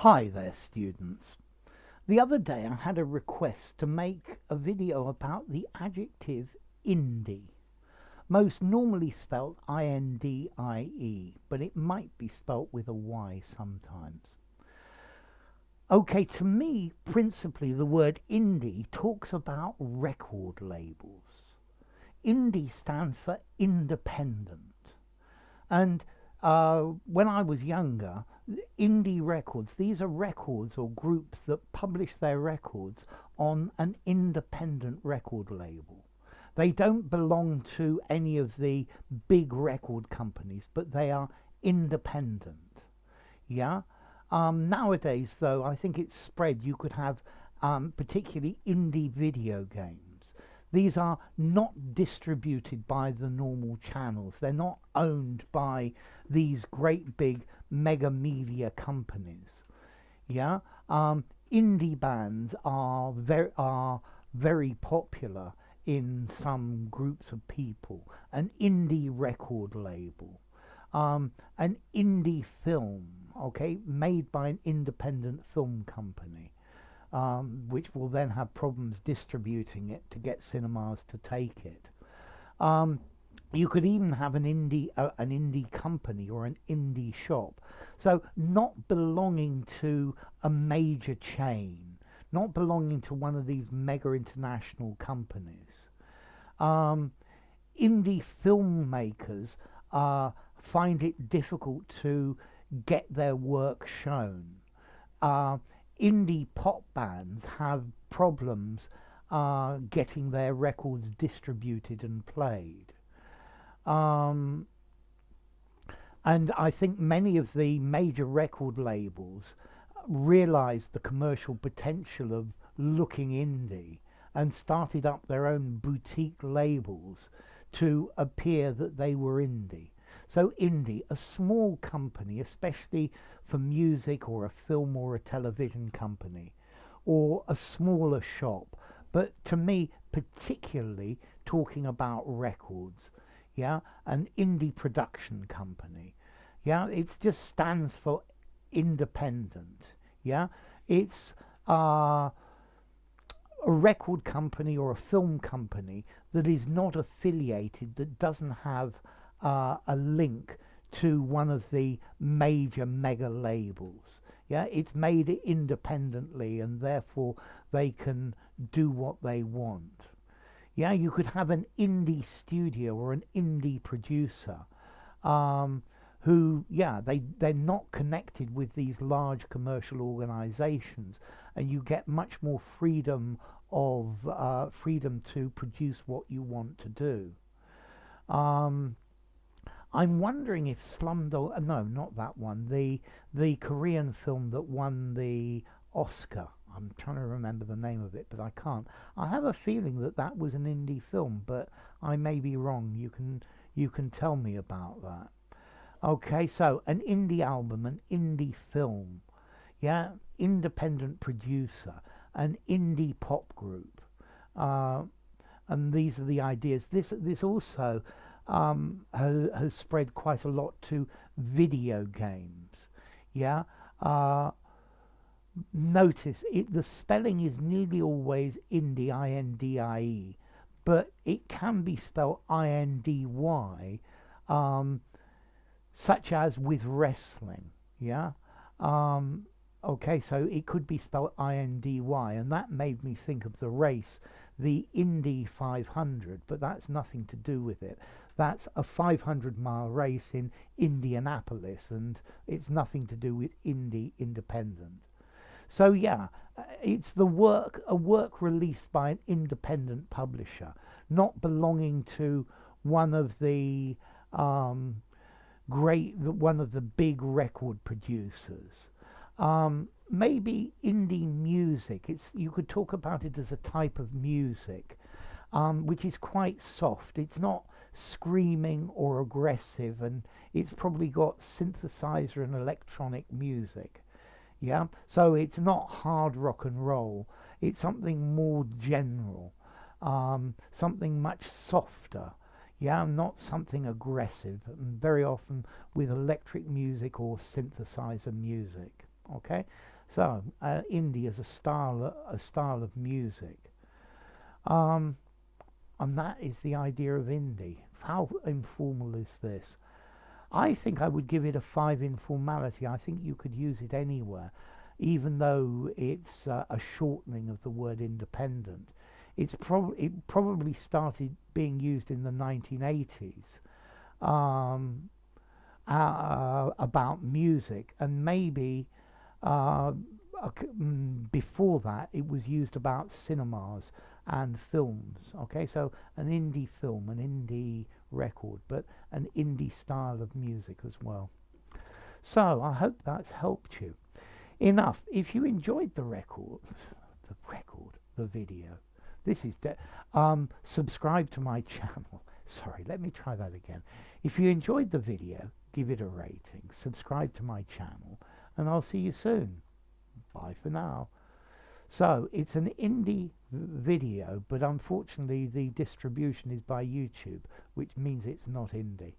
Hi there, students. The other day I had a request to make a video about the adjective Indy, most normally spelt I-N-D-I-E, but it might be spelt with a Y sometimes. Okay, to me, principally the word indie talks about record labels. Indie stands for independent. And when I was younger, indie records, these are records or groups that publish their records on an independent record label. They don't belong to any of the big record companies, but they are independent. Yeah. Nowadays, though, I think it's spread. You could have particularly indie video games. These are not distributed by the normal channels. They're not owned by these great big mega media companies. Yeah, indie bands are very popular in some groups of people. An indie record label, an indie film, okay, made by an independent film company, which will then have problems distributing it to get cinemas to take it. Um, you could even have an indie company or an indie shop, so not belonging to a major chain, not belonging to one of these mega international companies. Um, Indie filmmakers find it difficult to get their work shown. Uh, Indie pop bands have problems getting their records distributed and played. Um, and I think many of the major record labels realized the commercial potential of looking indie and started up their own boutique labels to appear that they were indie. So indie, a small company, especially for music or a film or a television company, or a smaller shop, but to me, particularly talking about records, yeah, an indie production company, yeah, it just stands for independent, yeah, it's a record company or a film company that is not affiliated, that doesn't have a link to one of the major mega labels. Yeah, it's made independently and therefore they can do what they want. Yeah, you could have an indie studio or an indie producer um, who, yeah, they're not connected with these large commercial organizations, and you get much more freedom to produce what you want to do. Um, I'm wondering if Slumdog, no, not that one, the Korean film that won the Oscar. I'm trying to remember the name of it, but I can't. I have a feeling that that was an indie film, but I may be wrong. You can tell me about that. Okay, so an indie album, an indie film, yeah, independent producer, an indie pop group, uh, and these are the ideas. This also has spread quite a lot to video games. Yeah, uh, notice it. The spelling is nearly always indie, I-N-D-I-E, but it can be spelled I-N-D-Y, um, such as with wrestling. Yeah. Um, okay, so it could be spelled I-N-D-Y, and that made me think of the race, the Indy 500, but that's nothing to do with it. That's a 500-mile race in Indianapolis, and it's nothing to do with Indy Independent. So yeah, it's a work released by an independent publisher, not belonging to one of the um, one of the big record producers. Maybe indie music. You could talk about it as a type of music, which is quite soft. It's not screaming or aggressive, and it's probably got synthesizer and electronic music. Yeah, so it's not hard rock and roll. It's something more general, something much softer. Yeah, not something aggressive, and very often with electric music or synthesizer music. Okay, so indie is a style of music, um, and that is the idea of indie. How informal is this? I think I would give it a 5 informality. I think you could use it anywhere, even though it's a shortening of the word independent. It probably started being used in the 1980s, um, about music, and maybe uh, before that it was used about cinemas and films. Okay, so an indie film, an indie record, but an indie style of music as well. So I hope that's helped you enough. If you enjoyed the video, this is subscribe to my channel. Sorry, let me try that again. If you enjoyed the video, give it a rating, subscribe to my channel, and I'll see you soon. Bye for now. So it's an indie video, but unfortunately the distribution is by YouTube, which means it's not indie.